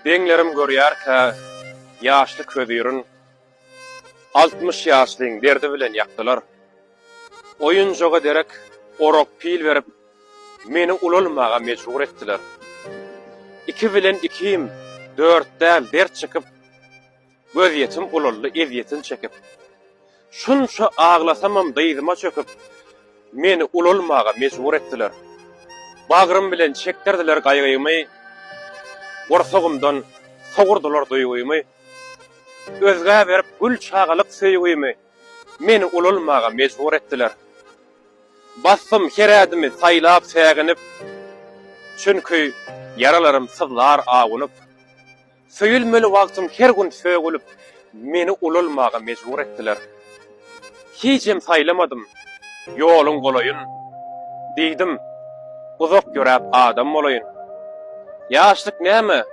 Deňlerim görýär-kä, ýaşly ködürün 60 ýaşlyň derdi bilen ýakdylar. Oýunjoga derek orok pil berip meni ululmaga mejbur etdiler. 2 bilen 2-im 4 däl dert çekip gözyetim ulully ezyetin çekip şunça aglasamam dyzyma çöküp meni ululmaga mejbur etdiler. Bagrym bilen çekdirdiler gaýgymy, gorsagymdan sogurdular duýgumy. Özgä berip gül çagalyk söýgümi meni ululmaga mejbur etdiler. Bassym herädimi saýlap säginip, çünki yaralarym sızlar agynyp, söýülmeli wagtym her gün söýgülip meni ululmaga mejbur etdiler. Hiçem saýlamadym, ýoluň golaýyn, diýdim, uzak göräp adam bolaýyn. Ýaşlyk näme?